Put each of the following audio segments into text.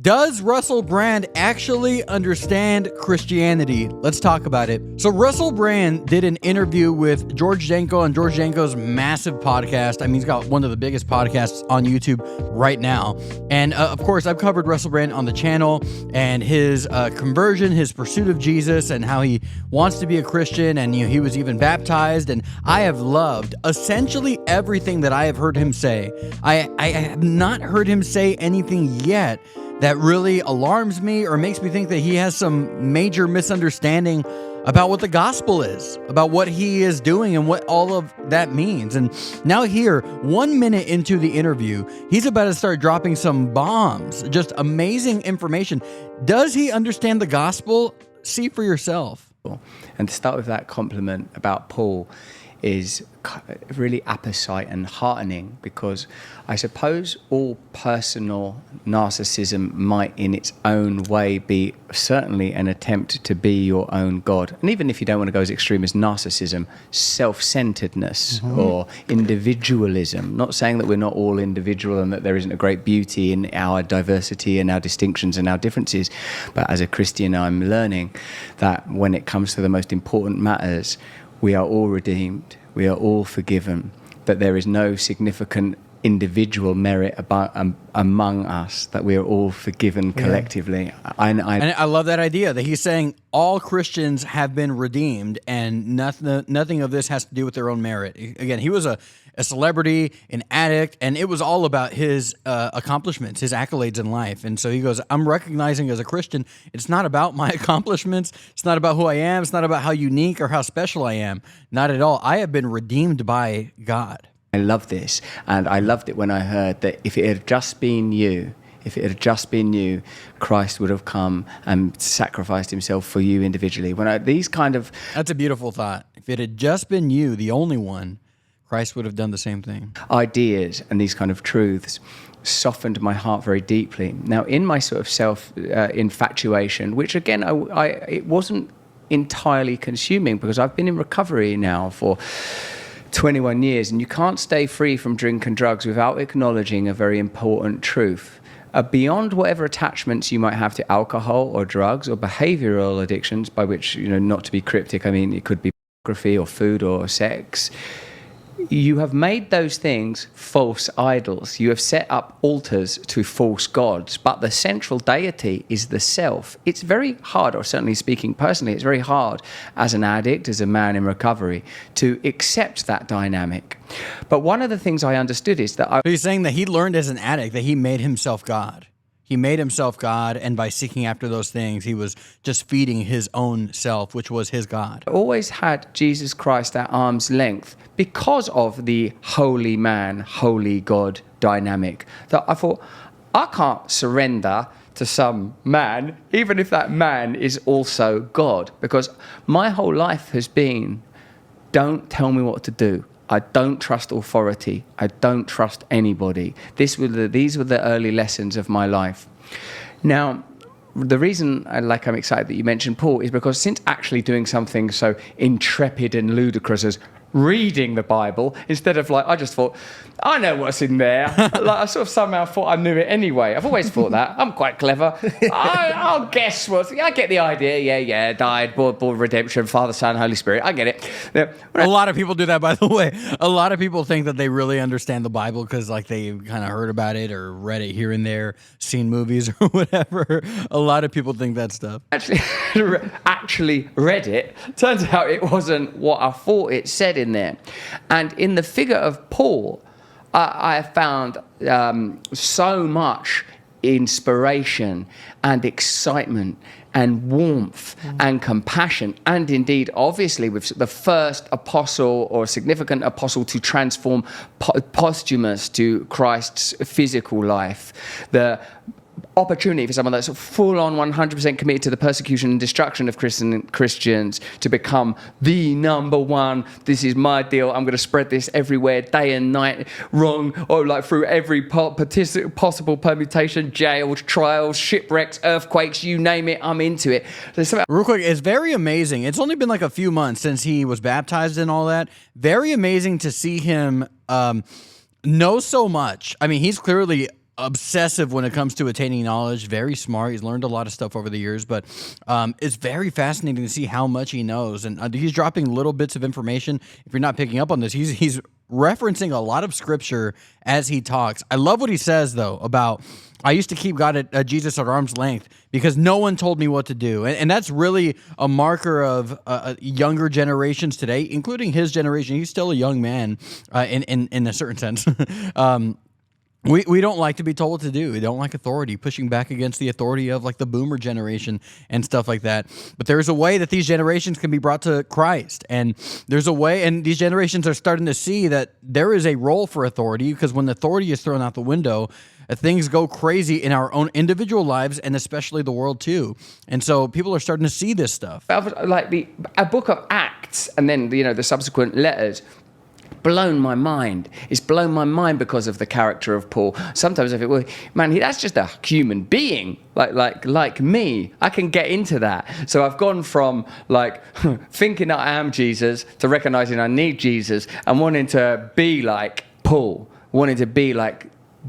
Does Russell Brand actually understand Christianity? Let's talk about it. So Russell Brand did an interview with George Janko on George Janko's massive podcast. I mean, he's got one of the biggest podcasts on YouTube right now. And of course, I've covered Russell Brand on the channel and his conversion, his pursuit of Jesus, and how he wants to be a Christian. And he was even baptized. And I have loved essentially everything that I have heard him say. I have not heard him say anything yet that really alarms me or makes me think that he has some major misunderstanding about what the gospel is, about what he is doing and what all of that means. And now here, 1 minute into the interview, he's about to start dropping some bombs, just amazing information. Does he understand the gospel? See for yourself. And to start with that compliment about Paul is really apposite and heartening, because I suppose all personal narcissism might in its own way be certainly an attempt to be your own God. And even if you don't want to go as extreme as narcissism, self-centeredness or individualism. Not saying that we're not all individual and that there isn't a great beauty in our diversity and our distinctions and our differences. But as a Christian, I'm learning that when it comes to the most important matters, we are all redeemed, we are all forgiven, that there is no significant individual merit among us, that we are all forgiven collectively. And I love that idea that he's saying all Christians have been redeemed and nothing of this has to do with their own merit. Again, he was a celebrity, an addict, and it was all about his accomplishments, his accolades in life. And so he goes, I'm recognizing as a Christian, it's not about my accomplishments. It's not about who I am. It's not about how unique or how special I am. Not at all. I have been redeemed by God. I love this, and I loved it when I heard that if it had just been you, Christ would have come and sacrificed himself for you individually. That's a beautiful thought. If it had just been you, the only one, Christ would have done the same thing. Ideas and these kind of truths softened my heart very deeply. Now, in my sort of self-infatuation, which again, it wasn't entirely consuming, because I've been in recovery now for 21 years, and you can't stay free from drink and drugs without acknowledging a very important truth. Beyond whatever attachments you might have to alcohol or drugs or behavioral addictions, by which, not to be cryptic, I mean, it could be pornography or food or sex, you have made those things false idols. You have set up altars to false gods, but the central deity is the self. It's very hard, or certainly speaking personally, it's very hard as an addict, as a man in recovery, to accept that dynamic. But one of the things I understood is that So he's saying that he learned as an addict that he made himself God. He made himself God, and by seeking after those things, he was just feeding his own self, which was his God. I always had Jesus Christ at arm's length because of the holy man, holy God dynamic. That I thought, I can't surrender to some man, even if that man is also God, because my whole life has been, don't tell me what to do. I don't trust authority. I don't trust anybody. These were the early lessons of my life. Now, the reason I'm excited that you mentioned Paul is because since actually doing something so intrepid and ludicrous as reading the Bible, instead of I just thought, I know what's in there. I sort of somehow thought I knew it anyway. I've always thought that. I'm quite clever. I'll guess I get the idea. Yeah, died, born, redemption, Father, Son, Holy Spirit. I get it. A lot of people do that, by the way. A lot of people think that they really understand the Bible because they kind of heard about it or read it here and there, seen movies or whatever. A lot of people think that stuff. Actually read it. Turns out it wasn't what I thought it said in there. And in the figure of Paul, I have found so much inspiration and excitement and warmth and compassion, and indeed, obviously, with the first apostle or significant apostle to transform posthumous to Christ's physical life, the opportunity for someone that's full-on 100% committed to the persecution and destruction of Christians to become the number one. This is my deal. I'm going to spread this everywhere, day and night, through every possible permutation, jails, trials, shipwrecks, earthquakes, you name it, I'm into it. Real quick, it's very amazing. It's only been a few months since he was baptized and all that. Very amazing to see him know so much. I mean, he's clearly obsessive when it comes to attaining knowledge, very smart. He's learned a lot of stuff over the years, but it's very fascinating to see how much he knows. And he's dropping little bits of information. If you're not picking up on this, he's referencing a lot of scripture as he talks. I love what he says, though, about I used to keep God at Jesus at arm's length because no one told me what to do. And that's really a marker of younger generations today, including his generation. He's still a young man in a certain sense. We don't like to be told what to do. We don't like authority, pushing back against the authority of like the boomer generation and stuff like that. But there's a way that these generations can be brought to Christ. And there's a way, and these generations are starting to see that there is a role for authority, because when authority is thrown out the window, things go crazy in our own individual lives and especially the world too. And so people are starting to see this stuff. Like a book of Acts and then, the subsequent letters, blown my mind. It's blown my mind because of the character of Paul. Sometimes I think, well, man, that's just a human being, like me. I can get into that. So I've gone from like thinking that I am Jesus to recognizing I need Jesus and wanting to be like Paul, wanting to be like,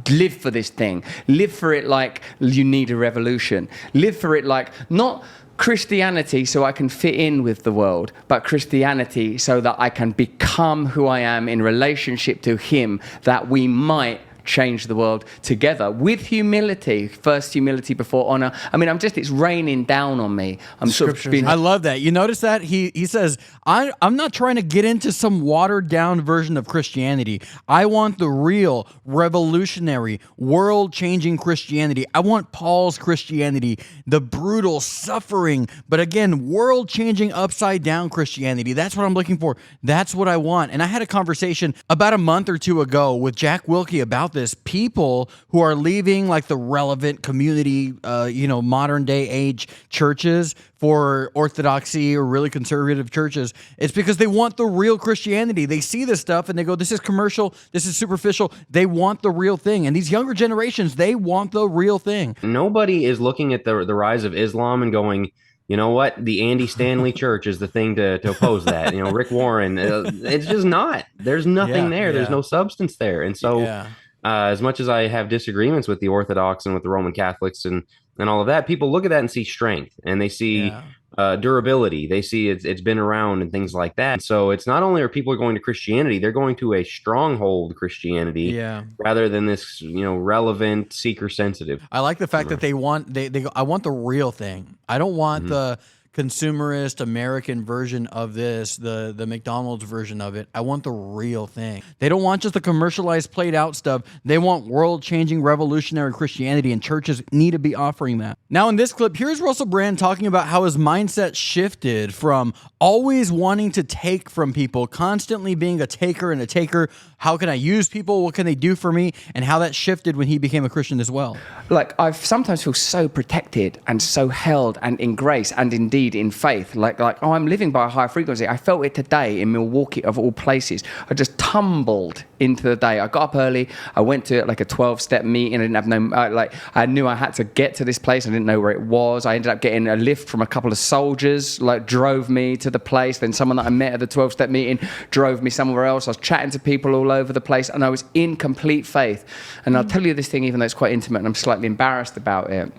live for this thing, live for it like you need a revolution, live for it like not Christianity so I can fit in with the world, but Christianity so that I can become who I am in relationship to him, that we might change the world together with humility. First humility before honor. I mean, it's raining down on me. I love that. You notice that he says, I'm not trying to get into some watered down version of Christianity. I want the real revolutionary, world changing Christianity. I want Paul's Christianity, the brutal, suffering, but again, world changing, upside down Christianity. That's what I'm looking for. That's what I want. And I had a conversation about a month or two ago with Jack Wilkie about this. People who are leaving like the relevant community, modern day age churches for orthodoxy or really conservative churches. It's because they want the real Christianity. They see this stuff and they go, this is commercial, this is superficial. They want the real thing. And these younger generations, they want the real thing. Nobody is looking at the rise of Islam and going, you know what? The Andy Stanley Church is the thing to oppose that. Rick Warren. It's just not. There's nothing there. Yeah. There's no substance there. And so as much as I have disagreements with the Orthodox and with the Roman Catholics and all of that, people look at that and see strength, and they see durability. They see it's been around and things like that. So it's not only are people going to Christianity, they're going to a stronghold Christianity rather than this, relevant, seeker sensitive. I like the fact that they want, they go, I want the real thing. I don't want the consumerist American version of this, the McDonald's version of it. I want the real thing. They don't want just the commercialized, played out stuff. They want world-changing, revolutionary Christianity, and churches need to be offering that. Now in this clip, here's Russell Brand talking about how his mindset shifted from always wanting to take from people, constantly being a taker and a taker. How can I use people? What can they do for me? And how that shifted when he became a Christian as well. Like, I sometimes feel so protected and so held and in grace and indeed in faith. Like, I'm living by a higher frequency. I felt it today in Milwaukee, of all places. I just tumbled into the day. I got up early. I went to like a 12-step meeting. I didn't have I knew I had to get to this place. I didn't know where it was. I ended up getting a lift from a couple of soldiers, drove me to the place. Then someone that I met at the 12-step meeting drove me somewhere else. I was chatting to people all over the place, and I was in complete faith. And I'll tell you this thing, even though it's quite intimate and I'm slightly embarrassed about it,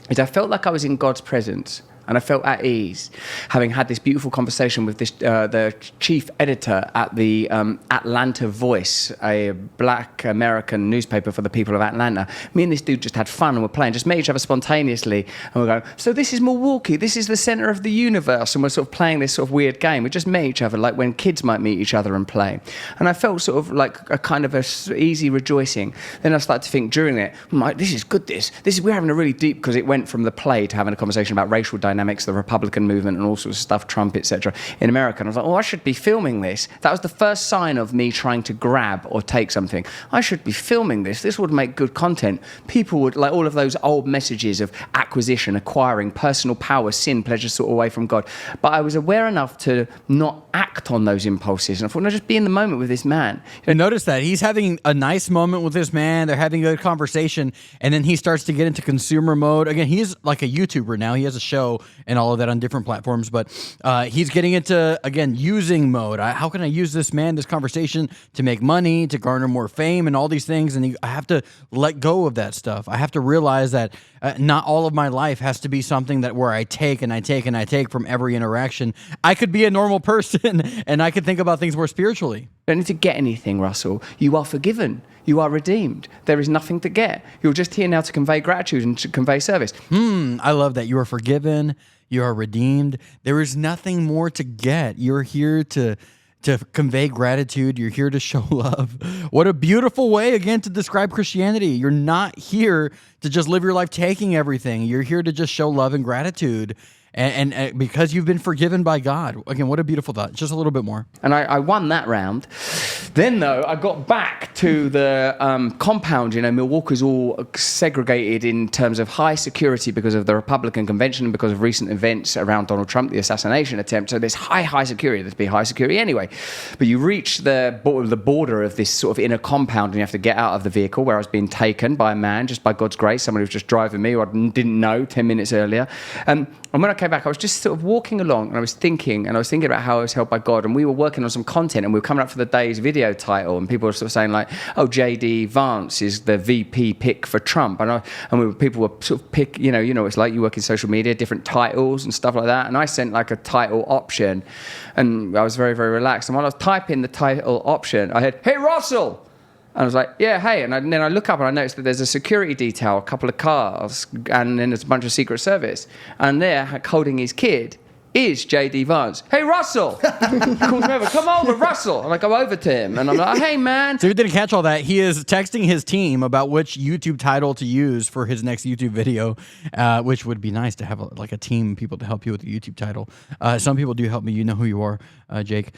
is I felt like I was in God's presence. And I felt at ease, having had this beautiful conversation with the chief editor at the Atlanta Voice, a black American newspaper for the people of Atlanta. Me and this dude just had fun and we're playing, just met each other spontaneously. And we're going, so this is Milwaukee, this is the center of the universe. And we're sort of playing this sort of weird game. We just met each other like when kids might meet each other and play. And I felt sort of like a kind of easy rejoicing. Then I started to think during it, this is good, we're having a really deep, because it went from the play to having a conversation about racial dynamics, the Republican movement and all sorts of stuff, Trump, etc. in America. And I was like, I should be filming this. That was the first sign of me trying to grab or take something. I should be filming this. This would make good content. People would, like all of those old messages of acquisition, acquiring, personal power, sin, pleasure sought away from God. But I was aware enough to not act on those impulses. And I thought, no, just be in the moment with this man. And notice that he's having a nice moment with this man. They're having a good conversation. And then he starts to get into consumer mode. Again, he's like a YouTuber now. He has a show and all of that on different platforms. But he's getting into, again, using mode. How can I use this conversation to make money, to garner more fame and all these things? And I have to let go of that stuff. I have to realize that not all of my life has to be something that where I take and I take and I take from every interaction. I could be a normal person and I could think about things more spiritually. You don't need to get anything, Russell. You are forgiven. You are redeemed. There is nothing to get. You're just here now to convey gratitude and to convey service. I love that. You are forgiven. You are redeemed. There is nothing more to get. You're here to convey gratitude. You're here to show love. What a beautiful way, again, to describe Christianity. You're not here to just live your life taking everything. You're here to just show love and gratitude. And because you've been forgiven by God. Again, what a beautiful thought. Just a little bit more. And I won that round. Then, though, I got back to the compound. Milwaukee's all segregated in terms of high security because of the Republican convention and because of recent events around Donald Trump, the assassination attempt. So there's high security. There's be high security anyway. But you reach the border of this sort of inner compound and you have to get out of the vehicle where I was being taken by a man, just by God's grace, someone who was just driving me who I didn't know 10 minutes earlier. And when I came back, I was just sort of walking along and I was thinking about how I was helped by God. And we were working on some content and we were coming up for the day's video title. And people were sort of saying like, oh, JD Vance is the VP pick for Trump. People were sort of pick, it's like you work in social media, different titles and stuff like that. And I sent like a title option and I was very, very relaxed. And while I was typing the title option, I heard, hey, Russell. And I was like, yeah, hey. And then I look up and I noticed that there's a security detail, a couple of cars, and then there's a bunch of Secret Service. And there, holding his kid, is JD Vance. Hey, Russell! Calls me over, come over, Russell! And I go over to him, and I'm like, hey, man. So you didn't catch all that. He is texting his team about which YouTube title to use for his next YouTube video, which would be nice to have a team of people to help you with the YouTube title. Some people do help me. You know who you are, Jake.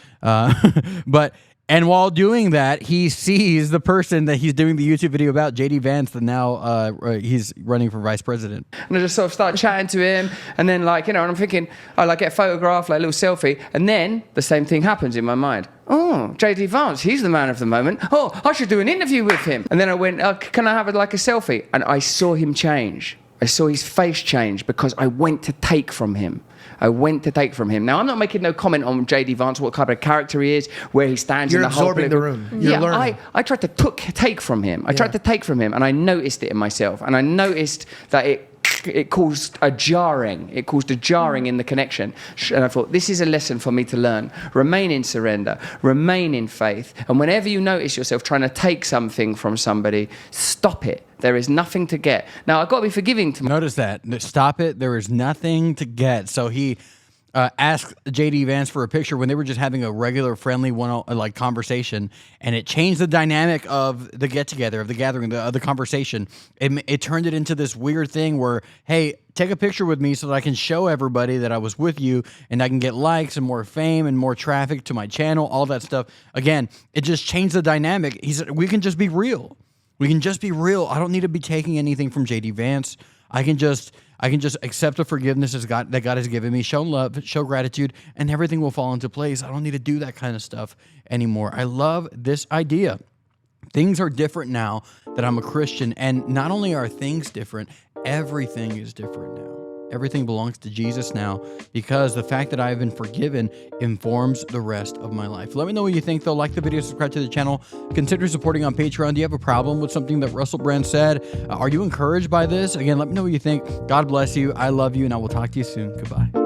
And while doing that, he sees the person that he's doing the YouTube video about, JD Vance, and now he's running for vice president. And I just sort of start chatting to him, and then and I'm thinking, I get a photograph, a little selfie, and then the same thing happens in my mind. Oh, JD Vance, he's the man of the moment. Oh, I should do an interview with him. And then I went, can I have a selfie? And I saw him change. I saw his face change because I went to take from him. Now, I'm not making no comment on JD Vance, what type of character he is, where he stands in the whole... You're absorbing the room. You're learning. I tried to take from him. I tried to take from him, and I noticed it in myself. And I noticed that it caused a jarring. It caused a jarring in the connection. And I thought, this is a lesson for me to learn. Remain in surrender. Remain in faith. And whenever you notice yourself trying to take something from somebody, stop it. There is nothing to get. Now, I've got to be forgiving to... Notice that. Stop it. There is nothing to get. So he asked JD Vance for a picture when they were just having a regular, friendly conversation, and it changed the dynamic of the get-together, of the gathering, of the conversation. It turned it into this weird thing where, hey, take a picture with me so that I can show everybody that I was with you, and I can get likes and more fame and more traffic to my channel, all that stuff. Again, it just changed the dynamic. He said, we can just be real. We can just be real. I don't need to be taking anything from JD Vance. I can just accept the forgiveness that God has given me, show love, show gratitude, and everything will fall into place. I don't need to do that kind of stuff anymore. I love this idea. Things are different now that I'm a Christian, and not only are things different, everything is different now. Everything belongs to Jesus now because the fact that I have been forgiven informs the rest of my life. Let me know what you think, though. Like the video, subscribe to the channel. Consider supporting on Patreon. Do you have a problem with something that Russell Brand said? Are you encouraged by this? Again, let me know what you think. God bless you. I love you, and I will talk to you soon. Goodbye.